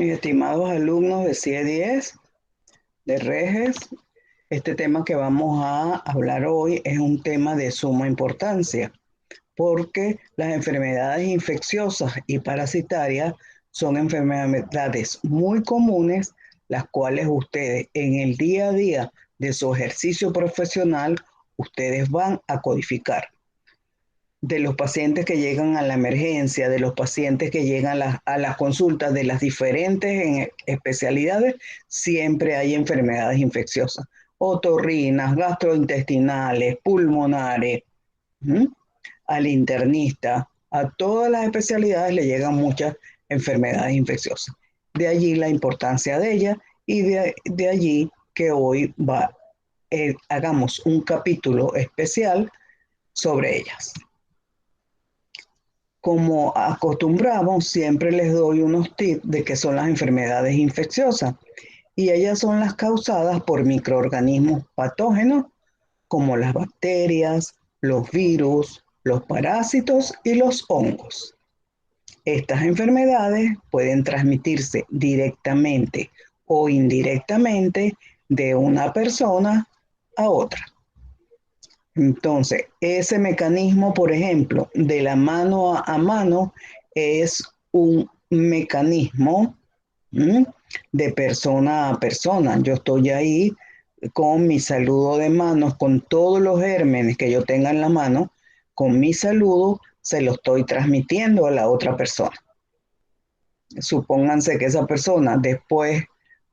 Mis estimados alumnos de CIE 10, de Reges, este tema que vamos a hablar hoy es un tema de suma importancia, porque las enfermedades infecciosas y parasitarias son enfermedades muy comunes, las cuales ustedes en el día a día de su ejercicio profesional, ustedes van a codificar. De los pacientes que llegan a la emergencia, de los pacientes que llegan a las consultas de las diferentes especialidades, siempre hay enfermedades infecciosas, otorrinas, gastrointestinales, pulmonares. ¿Mm? Al internista, a todas las especialidades le llegan muchas enfermedades infecciosas. De allí la importancia de ellas y de allí que hoy hagamos un capítulo especial sobre ellas. Como acostumbramos, siempre les doy unos tips de qué son las enfermedades infecciosas y ellas son las causadas por microorganismos patógenos como las bacterias, los virus, los parásitos y los hongos. Estas enfermedades pueden transmitirse directamente o indirectamente de una persona a otra. Entonces, ese mecanismo, por ejemplo, de la mano a mano es un mecanismo de persona a persona. Yo estoy ahí con mi saludo de manos, con todos los gérmenes que yo tenga en la mano, con mi saludo se lo estoy transmitiendo a la otra persona. Supónganse que esa persona después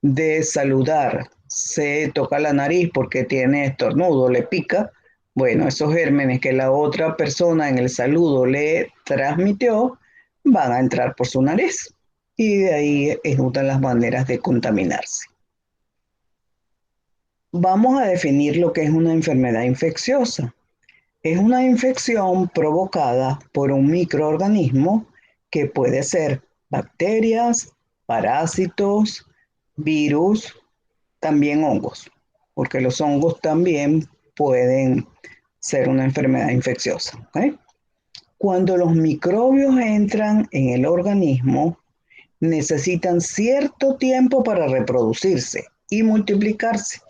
de saludar se toca la nariz porque tiene estornudo, le pica. Bueno, esos gérmenes que la otra persona en el saludo le transmitió van a entrar por su nariz y de ahí es una de las maneras de contaminarse. Vamos a definir lo que es una enfermedad infecciosa. Es una infección provocada por un microorganismo que puede ser bacterias, parásitos, virus, también hongos, porque los hongos también pueden ser una enfermedad infecciosa. ¿Okay? Cuando los microbios entran en el organismo, necesitan cierto tiempo para reproducirse y multiplicarse,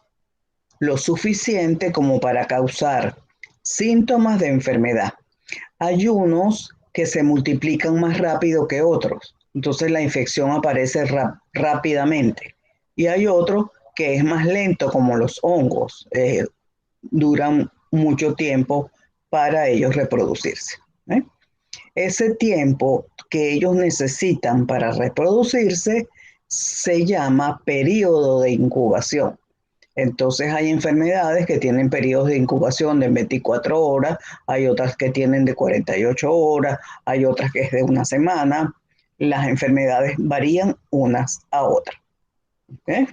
lo suficiente como para causar síntomas de enfermedad. Hay unos que se multiplican más rápido que otros, entonces la infección aparece rápidamente. Y hay otros que es más lento, como los hongos, duran mucho tiempo para ellos reproducirse. ¿Eh? Ese tiempo que ellos necesitan para reproducirse se llama periodo de incubación. Entonces hay enfermedades que tienen periodos de incubación de 24 horas, hay otras que tienen de 48 horas, hay otras que es de una semana. Las enfermedades varían unas a otras. ¿Okay?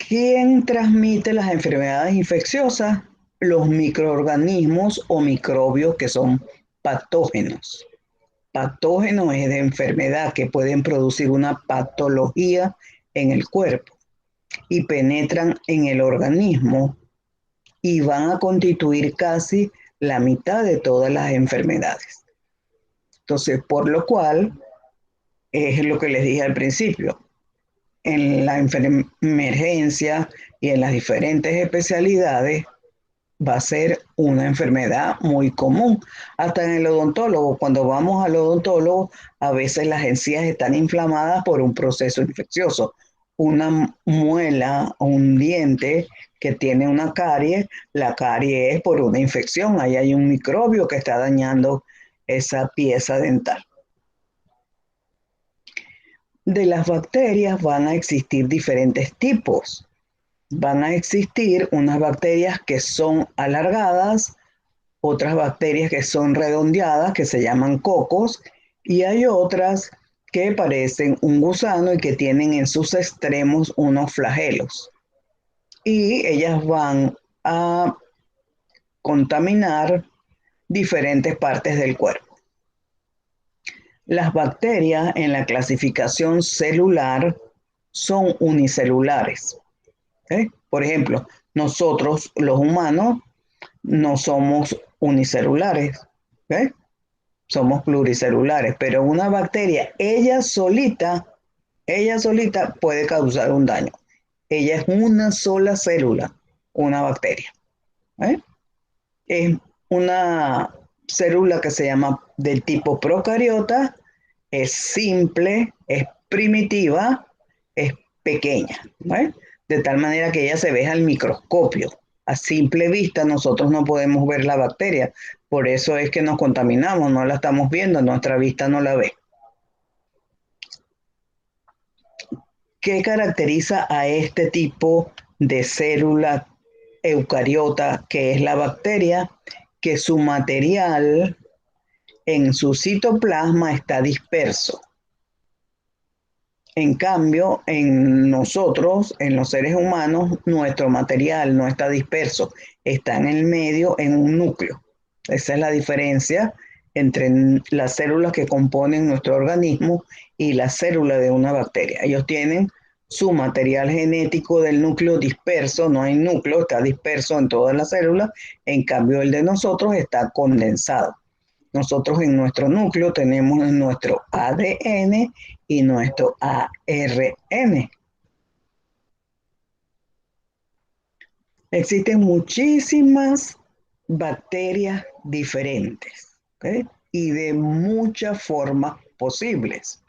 ¿Quién transmite las enfermedades infecciosas? Los microorganismos o microbios que son patógenos. Patógeno es de enfermedad que pueden producir una patología en el cuerpo y penetran en el organismo y van a constituir casi la mitad de todas las enfermedades. Entonces, por lo cual, es lo que les dije al principio, en la emergencia y en las diferentes especialidades va a ser una enfermedad muy común. Hasta en el odontólogo, cuando vamos al odontólogo, a veces las encías están inflamadas por un proceso infeccioso. Una muela o un diente que tiene una carie, la carie es por una infección. Ahí hay un microbio que está dañando esa pieza dental. De las bacterias van a existir diferentes tipos. Van a existir unas bacterias que son alargadas, otras bacterias que son redondeadas, que se llaman cocos, y hay otras que parecen un gusano y que tienen en sus extremos unos flagelos. Y ellas van a contaminar diferentes partes del cuerpo. Las bacterias en la clasificación celular son unicelulares. ¿Okay? Por ejemplo, nosotros los humanos no somos unicelulares. ¿Okay? somos pluricelulares, pero una bacteria, ella solita puede causar un daño. Ella es una sola célula, una bacteria. ¿Eh? Es una célula que se llama del tipo procariota, es simple, es primitiva, es pequeña, ¿vale? De tal manera que ella se ve al microscopio. A simple vista nosotros no podemos ver la bacteria, por eso es que nos contaminamos, no la estamos viendo, nuestra vista no la ve. ¿Qué caracteriza a este tipo de célula eucariota que es la bacteria? Que su material en su citoplasma está disperso. En cambio, en nosotros, en los seres humanos, nuestro material no está disperso, está en el medio, en un núcleo. Esa es la diferencia entre las células que componen nuestro organismo y la célula de una bacteria. Ellos tienen su material genético del núcleo disperso, no hay núcleo, está disperso en todas las células, en cambio el de nosotros está condensado. Nosotros en nuestro núcleo tenemos nuestro ADN y nuestro ARN. Existen muchísimas bacterias diferentes, ¿ok? Y de muchas formas posibles.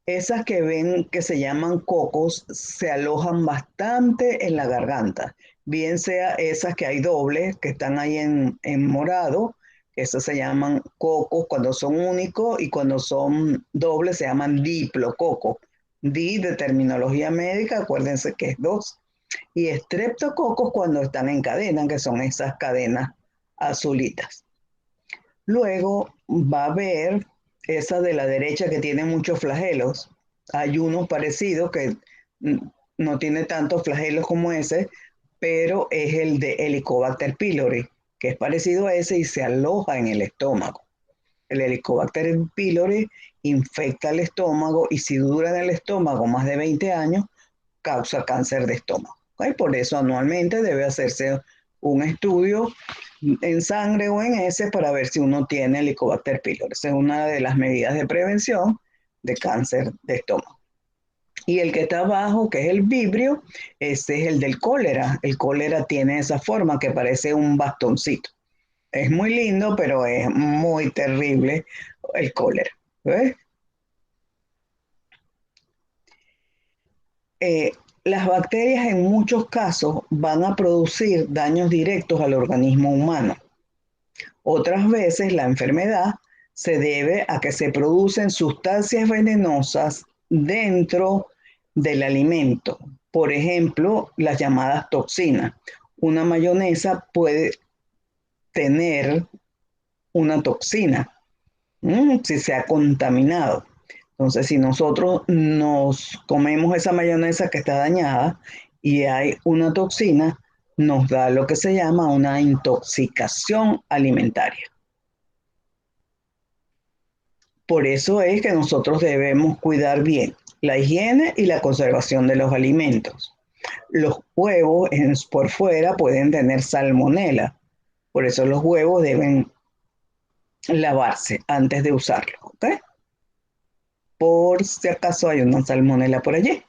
Esas que ven que se llaman cocos se alojan bastante en la garganta, bien sea esas que hay dobles, que están ahí en morado, esas se llaman cocos cuando son únicos y cuando son dobles se llaman diplococos. Di de terminología médica, acuérdense que es dos. Y estreptococos cuando están en cadena, que son esas cadenas azulitas. Luego va a haber esa de la derecha que tiene muchos flagelos. Hay unos parecidos que no tiene tantos flagelos como ese, pero es el de Helicobacter pylori, que es parecido a ese y se aloja en el estómago. El Helicobacter pylori infecta el estómago y si dura en el estómago más de 20 años, causa cáncer de estómago. ¿Okay? Por eso anualmente debe hacerse un estudio en sangre o en heces para ver si uno tiene Helicobacter pylori. Esa es una de las medidas de prevención de cáncer de estómago. Y el que está abajo, que es el vibrio, ese es el del cólera. El cólera tiene esa forma que parece un bastoncito. Es muy lindo, pero es muy terrible el cólera. ¿Ves? Eh, las bacterias en muchos casos van a producir daños directos al organismo humano. Otras veces la enfermedad se debe a que se producen sustancias venenosas dentro del alimento. Por ejemplo, las llamadas toxinas. Una mayonesa puede tener una toxina si se ha contaminado. Entonces, si nosotros nos comemos esa mayonesa que está dañada y hay una toxina, nos da lo que se llama una intoxicación alimentaria. Por eso es que nosotros debemos cuidar bien la higiene y la conservación de los alimentos. Los huevos por fuera pueden tener salmonela, por eso los huevos deben lavarse antes de usarlos, ¿ok? Por si acaso hay una salmonela por allí.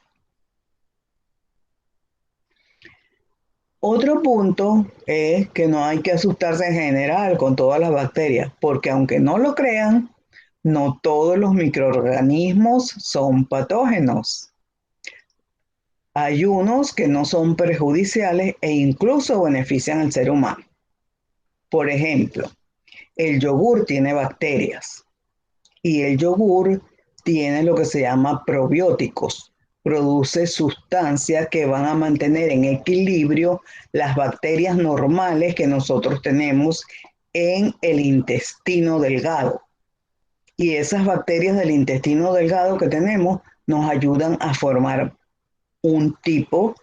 Otro punto es que no hay que asustarse en general con todas las bacterias, porque aunque no lo crean, no todos los microorganismos son patógenos. Hay unos que no son perjudiciales e incluso benefician al ser humano. Por ejemplo, el yogur tiene bacterias y el yogur tiene lo que se llama probióticos. Produce sustancias que van a mantener en equilibrio las bacterias normales que nosotros tenemos en el intestino delgado. Y esas bacterias del intestino delgado que tenemos nos ayudan a formar un tipo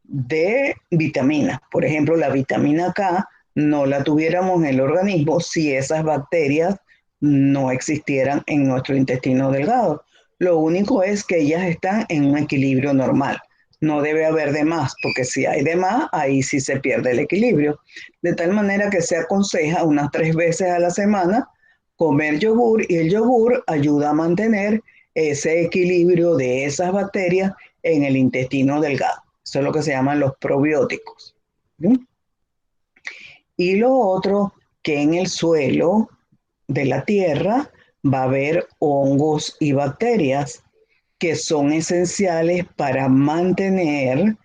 de vitamina. Por ejemplo, la vitamina K no la tuviéramos en el organismo si esas bacterias no existieran en nuestro intestino delgado. Lo único es que ellas están en un equilibrio normal. No debe haber de más, porque si hay de más, ahí sí se pierde el equilibrio. De tal manera que se aconseja unas 3 veces a la semana comer yogur y el yogur ayuda a mantener ese equilibrio de esas bacterias en el intestino delgado. Eso es lo que se llaman los probióticos. ¿Sí? Y lo otro, que en el suelo de la tierra va a haber hongos y bacterias que son esenciales para mantener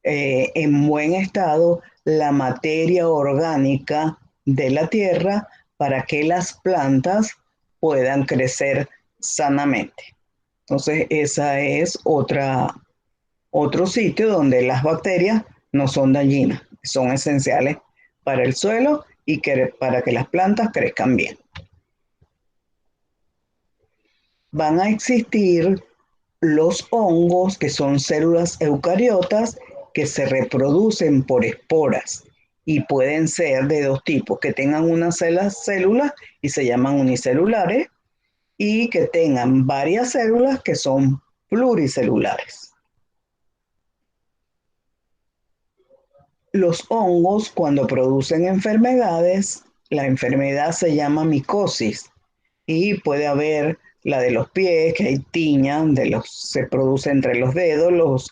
en buen estado la materia orgánica de la tierra para que las plantas puedan crecer sanamente. Entonces, esa es otro sitio donde las bacterias no son dañinas, son esenciales para el suelo y para que las plantas crezcan bien. Van a existir los hongos, que son células eucariotas que se reproducen por esporas y pueden ser de dos tipos, que tengan una sola célula y se llaman unicelulares, y que tengan varias células que son pluricelulares. Los hongos, cuando producen enfermedades, la enfermedad se llama micosis y puede haber la de los pies, que hay tiña, se produce entre los dedos,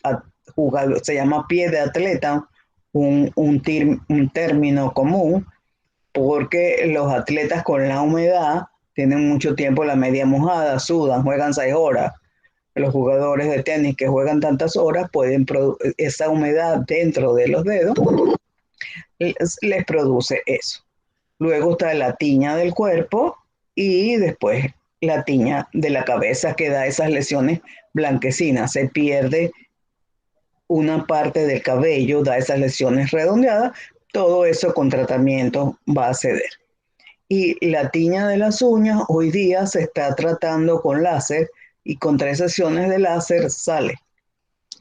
se llama pie de atleta, un término común, porque los atletas con la humedad tienen mucho tiempo la media mojada, sudan, juegan 6 horas. Los jugadores de tenis que juegan tantas horas pueden esa humedad dentro de los dedos les produce eso. Luego está la tiña del cuerpo y después la tiña de la cabeza, que da esas lesiones blanquecinas. Se pierde una parte del cabello, da esas lesiones redondeadas. Todo eso con tratamiento va a ceder. Y la tiña de las uñas hoy día se está tratando con láser y con 3 sesiones de láser sale.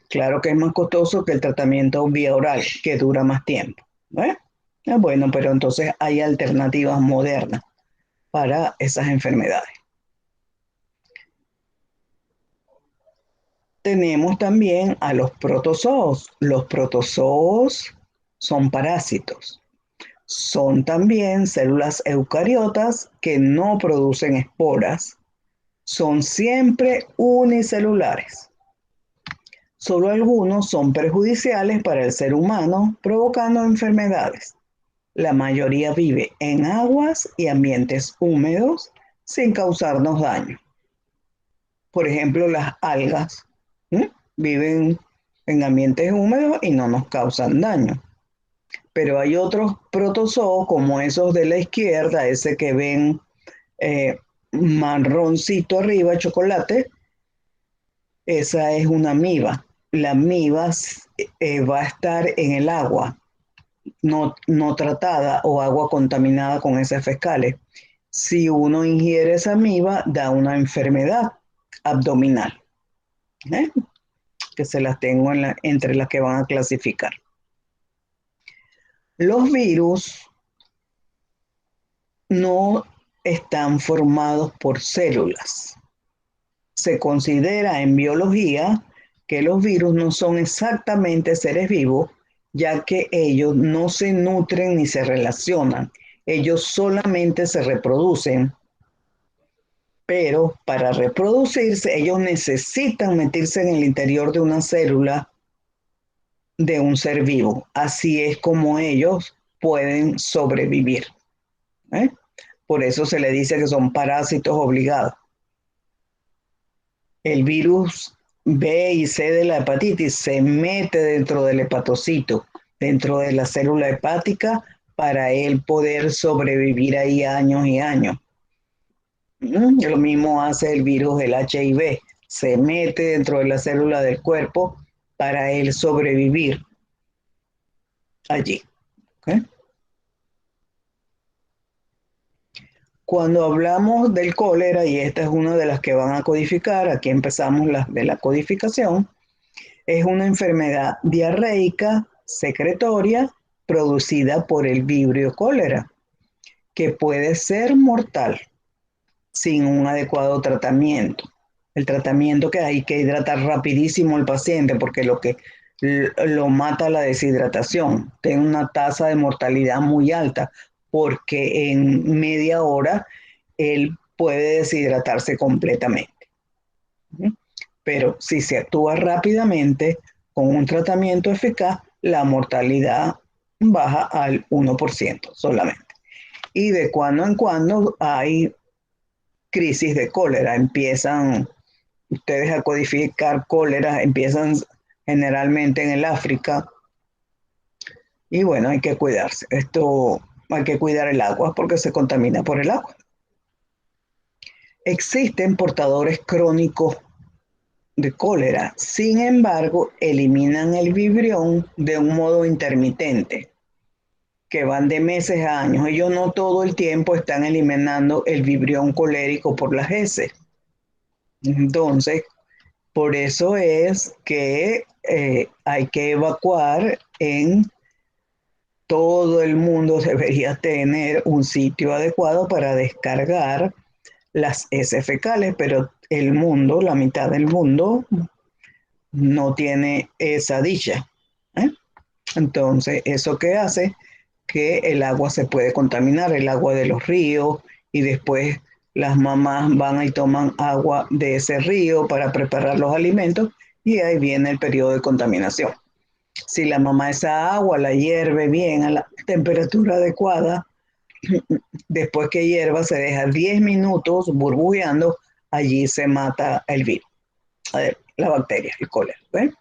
Claro que es más costoso que el tratamiento vía oral, que dura más tiempo. ¿Eh? Bueno, pero entonces hay alternativas modernas para esas enfermedades. Tenemos también a los protozoos. Los protozoos son parásitos. Son también células eucariotas que no producen esporas. Son siempre unicelulares. Solo algunos son perjudiciales para el ser humano, provocando enfermedades. La mayoría vive en aguas y ambientes húmedos sin causarnos daño. Por ejemplo, las algas viven en ambientes húmedos y no nos causan daño. Pero hay otros protozoos, como esos de la izquierda, ese que ven marroncito arriba, chocolate, esa es una amiba. La amiba va a estar en el agua, no tratada o agua contaminada con heces fecales. Si uno ingiere esa amiba, da una enfermedad abdominal, que se las tengo entre las que van a clasificar. Los virus no están formados por células. Se considera en biología que los virus no son exactamente seres vivos, ya que ellos no se nutren ni se relacionan. Ellos solamente se reproducen, pero para reproducirse ellos necesitan meterse en el interior de una célula de un ser vivo. Así es como ellos pueden sobrevivir. Por eso se le dice que son parásitos obligados. El virus B y C de la hepatitis se mete dentro del hepatocito, dentro de la célula hepática, para él poder sobrevivir ahí años y años. Lo mismo hace el virus del HIV, se mete dentro de la célula del cuerpo para él sobrevivir allí. ¿Okay? Cuando hablamos del cólera, y esta es una de las que van a codificar, aquí empezamos de la codificación, es una enfermedad diarreica secretoria producida por el vibrio cólera, que puede ser mortal sin un adecuado tratamiento. El tratamiento, que hay que hidratar rapidísimo al paciente, porque lo que lo mata la deshidratación. Tiene una tasa de mortalidad muy alta, porque en media hora él puede deshidratarse completamente. Pero si se actúa rápidamente con un tratamiento eficaz, la mortalidad baja al 1% solamente. Y de cuando en cuando hay crisis de cólera. Empiezan ustedes a codificar cólera, empiezan generalmente en el África. Y bueno, hay que cuidarse. Esto hay que cuidar el agua porque se contamina por el agua. Existen portadores crónicos de cólera, sin embargo, eliminan el vibrión de un modo intermitente, que van de meses a años. Ellos no todo el tiempo están eliminando el vibrión colérico por las heces. Entonces, por eso es que hay que evacuar en todo el mundo debería tener un sitio adecuado para descargar las heces fecales, pero el mundo, la mitad del mundo, no tiene esa dicha. ¿eh? Entonces, ¿eso qué hace? Que el agua se puede contaminar, el agua de los ríos, y después las mamás van y toman agua de ese río para preparar los alimentos, y ahí viene el periodo de contaminación. Si la mamá esa agua la hierve bien a la temperatura adecuada, después que hierva se deja 10 minutos burbujeando, allí se mata el virus, la bacteria, el cólera. ¿ven?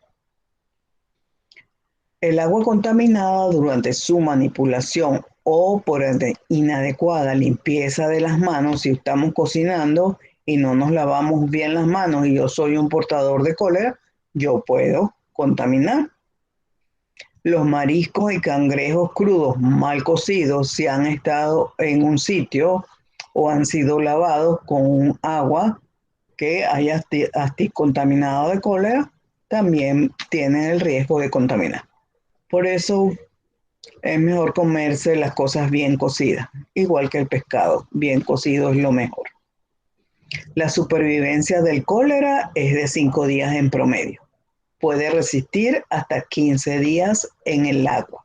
El agua contaminada durante su manipulación o por inadecuada limpieza de las manos, si estamos cocinando y no nos lavamos bien las manos y yo soy un portador de cólera, yo puedo contaminar. Los mariscos y cangrejos crudos mal cocidos, si han estado en un sitio o han sido lavados con agua que haya contaminado de cólera, también tienen el riesgo de contaminar. Por eso es mejor comerse las cosas bien cocidas, igual que el pescado, bien cocido es lo mejor. La supervivencia del cólera es de 5 días en promedio. Puede resistir hasta 15 días en el agua.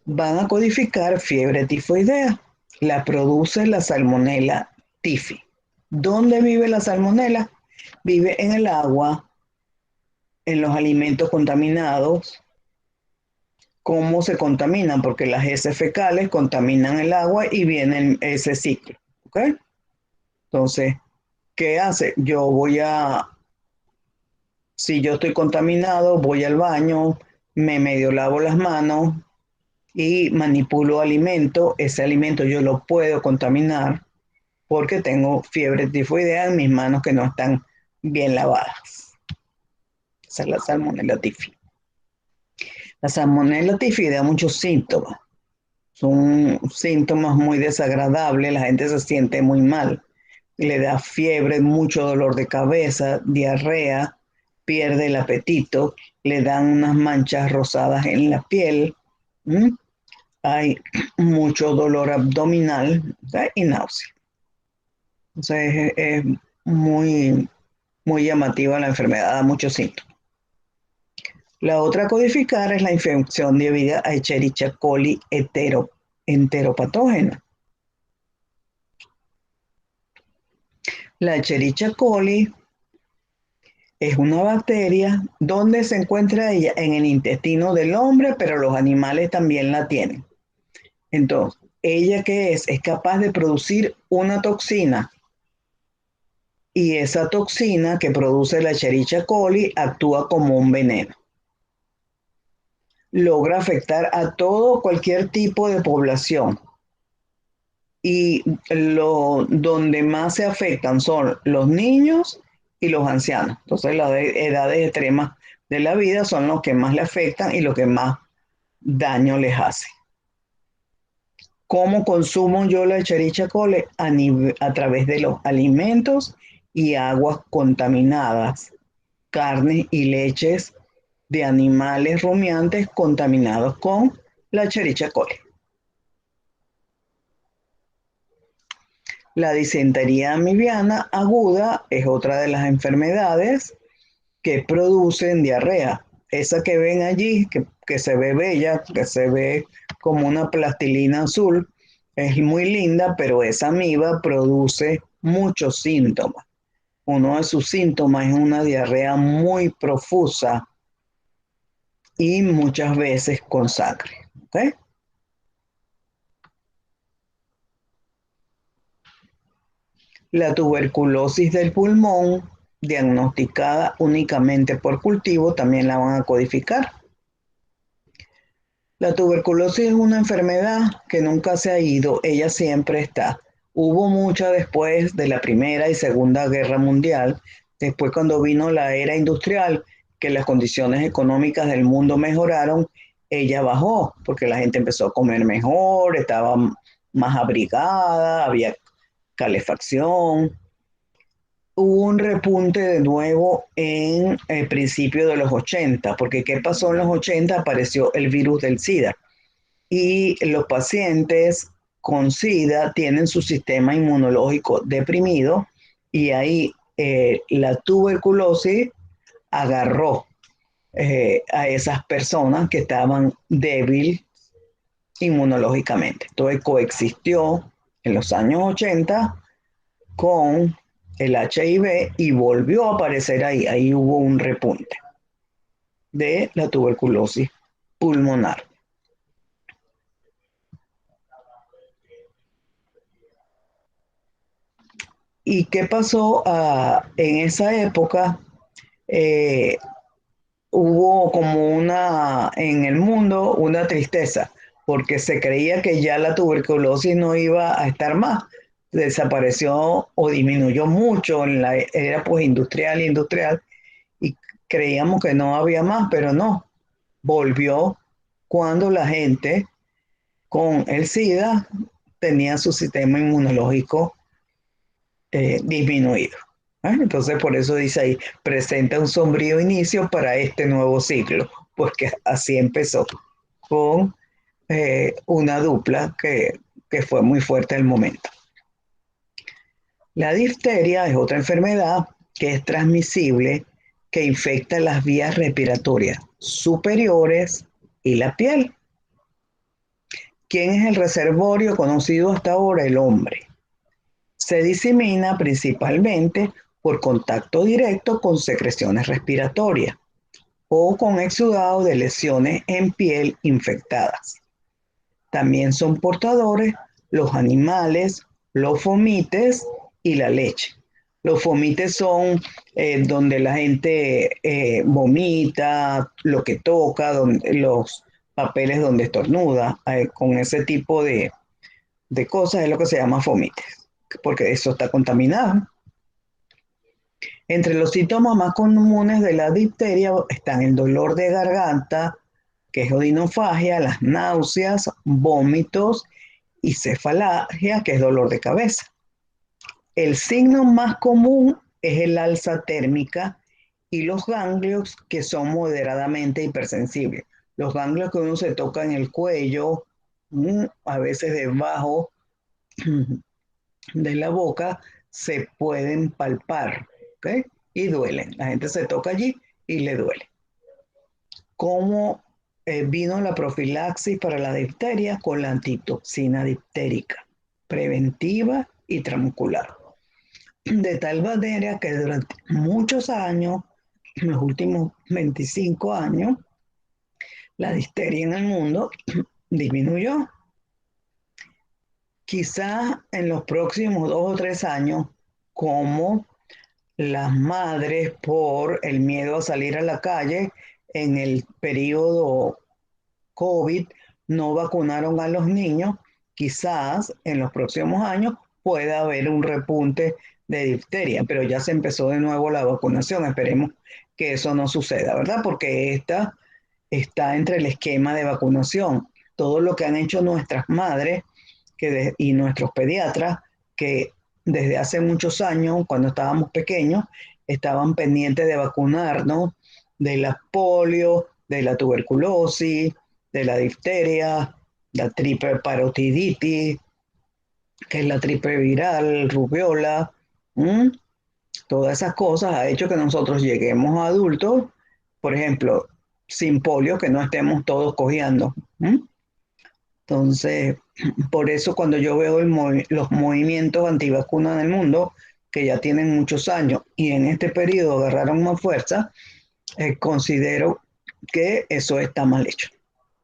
Van a codificar fiebre tifoidea. La produce la Salmonella typhi. ¿Dónde vive la salmonela? Vive en el agua, en los alimentos contaminados. ¿Cómo se contaminan? Porque las heces fecales contaminan el agua y viene ese ciclo. ¿Ok? Entonces, ¿qué hace? Si yo estoy contaminado, voy al baño, me medio lavo las manos y manipulo alimento. Ese alimento yo lo puedo contaminar porque tengo fiebre tifoidea en mis manos que no están bien lavadas. Esa es la Salmonella typhi. La Salmonella typhi da muchos síntomas. Son síntomas muy desagradables, la gente se siente muy mal. Le da fiebre, mucho dolor de cabeza, diarrea, pierde el apetito, le dan unas manchas rosadas en la piel, hay mucho dolor abdominal, ¿sí? Y náusea. Entonces es muy, muy llamativa la enfermedad, da muchos síntomas. La otra a codificar es la infección debida a Escherichia coli enteropatógena. La Escherichia coli es una bacteria donde se encuentra ella en el intestino del hombre, pero los animales también la tienen. Entonces, ¿ella qué es? Es capaz de producir una toxina y esa toxina que produce la Escherichia coli actúa como un veneno. Logra afectar a todo cualquier tipo de población y donde más se afectan son los niños y los ancianos. Entonces las edades extremas de la vida son los que más le afectan y los que más daño les hace. ¿Cómo consumo yo la Escherichia coli? A través de los alimentos y aguas contaminadas, carnes y leches de animales rumiantes contaminados con la Escherichia coli. La disentería amibiana aguda es otra de las enfermedades que producen diarrea. esa que ven allí, que se ve bella, que se ve como una plastilina azul, es muy linda, pero esa amiba produce muchos síntomas. Uno de sus síntomas es una diarrea muy profusa y muchas veces con sangre. ¿Ok? La tuberculosis del pulmón, diagnosticada únicamente por cultivo, también la van a codificar. La tuberculosis es una enfermedad que nunca se ha ido, ella siempre está. Hubo mucha después de la Primera y Segunda Guerra Mundial, después cuando vino la era industrial, que las condiciones económicas del mundo mejoraron, ella bajó, porque la gente empezó a comer mejor, estaba más abrigada, había calefacción. Hubo un repunte de nuevo en el principio de los 80, porque ¿qué pasó en los 80? Apareció el virus del SIDA y los pacientes con SIDA tienen su sistema inmunológico deprimido y ahí la tuberculosis agarró a esas personas que estaban débiles inmunológicamente. Entonces coexistió en los años 80 con el HIV y volvió a aparecer ahí. Ahí hubo un repunte de la tuberculosis pulmonar. ¿Y qué pasó en esa época? Eh, Hubo como en el mundo una tristeza, porque se creía que ya la tuberculosis no iba a estar más. Desapareció o disminuyó mucho en la era pues industrial, y creíamos que no había más, pero no, volvió cuando la gente con el SIDA tenía su sistema inmunológico disminuido. Entonces, por eso dice ahí, presenta un sombrío inicio para este nuevo ciclo, porque así empezó con una dupla que fue muy fuerte al momento. La difteria es otra enfermedad que es transmisible, que infecta las vías respiratorias superiores y la piel. ¿Quién es el reservorio conocido hasta ahora? El hombre. Se disemina principalmente por contacto directo con secreciones respiratorias o con exudado de lesiones en piel infectadas. También son portadores los animales, los fomites y la leche. Los fomites son donde la gente vomita, lo que toca, los papeles donde estornuda, con ese tipo de cosas es lo que se llama fomites, porque eso está contaminado. Entre los síntomas más comunes de la difteria están el dolor de garganta, que es odinofagia, las náuseas, vómitos y cefalgia, que es dolor de cabeza. El signo más común es el alza térmica y los ganglios que son moderadamente hipersensibles. Los ganglios que uno se toca en el cuello, a veces debajo de la boca, se pueden palpar, ¿ok? Y duelen. La gente se toca allí y le duele. ¿Cómo vino la profilaxis para la difteria? Con la antitoxina diftérica, preventiva y transmuscular. De tal manera que durante muchos años, en los últimos 25 años, la difteria en el mundo disminuyó. Quizás en los próximos 2 o 3 años, como las madres por el miedo a salir a la calle en el periodo COVID no vacunaron a los niños, quizás en los próximos años pueda haber un repunte de difteria, pero ya se empezó de nuevo la vacunación. Esperemos que eso no suceda, ¿verdad? Porque esta está entre el esquema de vacunación. Todo lo que han hecho nuestras madres y nuestros pediatras, que desde hace muchos años, cuando estábamos pequeños, estaban pendientes de vacunarnos de la polio, de la tuberculosis, de la difteria, la triple parotiditis, que es la triple viral, rubiola. ¿m? Todas esas cosas ha hecho que nosotros lleguemos a adultos. Por ejemplo, sin polio, que no estemos todos cojeando. ¿Mm? Entonces, por eso cuando yo veo los movimientos antivacunas en el mundo, que ya tienen muchos años y en este periodo agarraron más fuerza, considero que eso está mal hecho.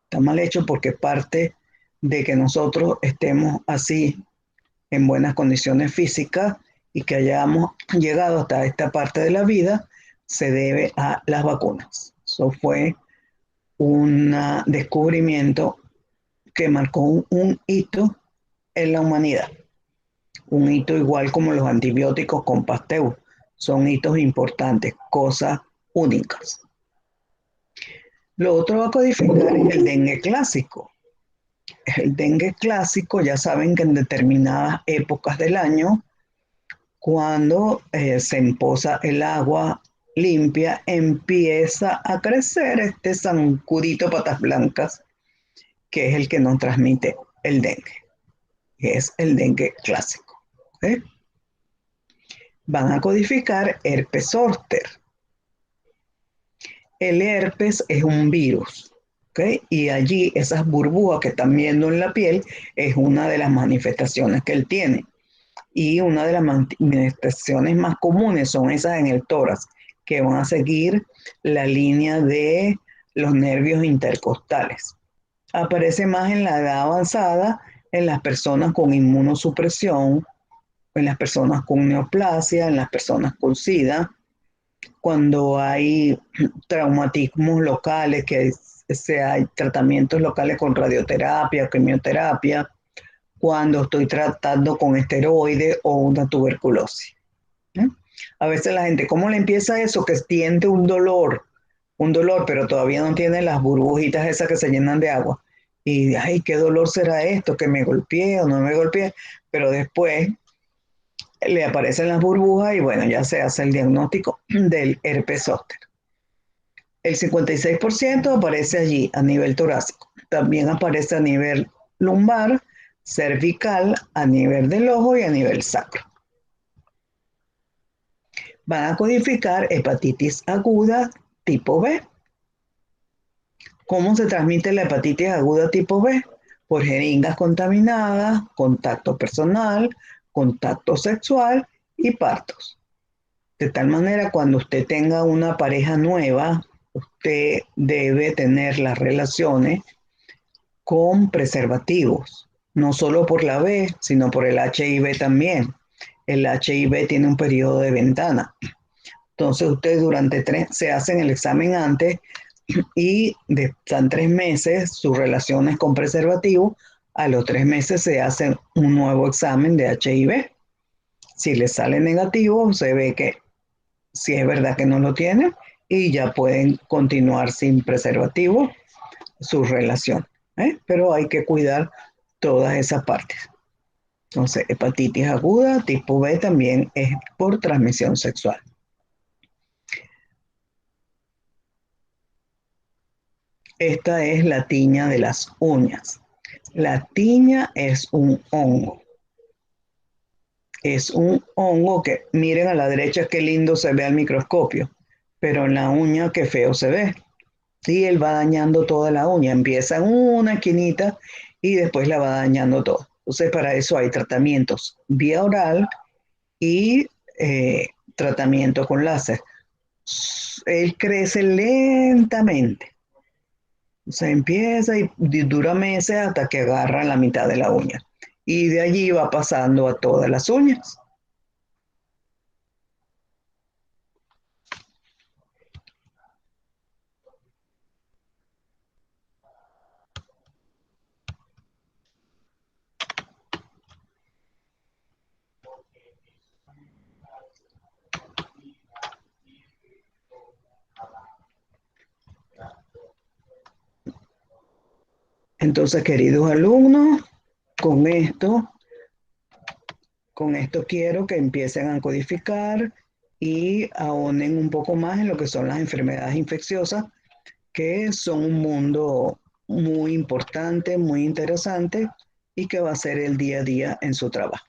Está mal hecho porque parte de que nosotros estemos así en buenas condiciones físicas y que hayamos llegado hasta esta parte de la vida se debe a las vacunas. Eso fue un descubrimiento que marcó un hito en la humanidad. Un hito igual como los antibióticos con Pasteur. Son hitos importantes, cosas únicas. Lo otro a codificar es el dengue clásico. El dengue clásico, ya saben que en determinadas épocas del año, cuando se empoza el agua limpia, empieza a crecer este zancudito patas blancas, que es el que nos transmite el dengue, que es el dengue clásico. ¿Okay? Van a codificar herpes zóster. El herpes es un virus, ¿okay? Y allí esas burbujas que están viendo en la piel es una de las manifestaciones que él tiene. Y una de las manifestaciones más comunes son esas en el tórax, que van a seguir la línea de los nervios intercostales. Aparece más en la edad avanzada, en las personas con inmunosupresión, en las personas con neoplasia, en las personas con SIDA, cuando hay traumatismos locales, que hay tratamientos locales con radioterapia, quimioterapia, cuando estoy tratando con esteroides o una tuberculosis. ¿Eh? A veces la gente, ¿cómo le empieza eso? Que siente un dolor, pero todavía no tiene las burbujitas esas que se llenan de agua. Y, ay, ¿qué dolor será esto? ¿Que me golpeé o no me golpeé? Pero después le aparecen las burbujas y bueno, ya se hace el diagnóstico del herpes zóster. El 56% aparece allí a nivel torácico. También aparece a nivel lumbar, cervical, a nivel del ojo y a nivel sacro. Van a codificar hepatitis aguda tipo B. ¿Cómo se transmite la hepatitis aguda tipo B? Por jeringas contaminadas, contacto personal, contacto sexual y partos. De tal manera, cuando usted tenga una pareja nueva, usted debe tener las relaciones con preservativos, no solo por la B, sino por el HIV también. El HIV tiene un periodo de ventana. Entonces, ustedes durante se hacen el examen antes y están 3 meses sus relaciones con preservativo. A los 3 meses se hace un nuevo examen de HIV. Si les sale negativo, se ve que si es verdad que no lo tienen y ya pueden continuar sin preservativo su relación. Pero hay que cuidar todas esas partes. Entonces, hepatitis aguda tipo B también es por transmisión sexual. Esta es la tiña de las uñas. La tiña es un hongo. Es un hongo que, miren a la derecha qué lindo se ve al microscopio, pero en la uña qué feo se ve. Y él va dañando toda la uña. Empieza en una esquinita y después la va dañando toda. Entonces, para eso hay tratamientos vía oral y tratamiento con láser. Él crece lentamente. Se empieza y dura meses hasta que agarra la mitad de la uña. Y de allí va pasando a todas las uñas. Entonces, queridos alumnos, con esto, con esto quiero que empiecen a codificar y ahonden un poco más en lo que son las enfermedades infecciosas, que son un mundo muy importante, muy interesante y que va a ser el día a día en su trabajo.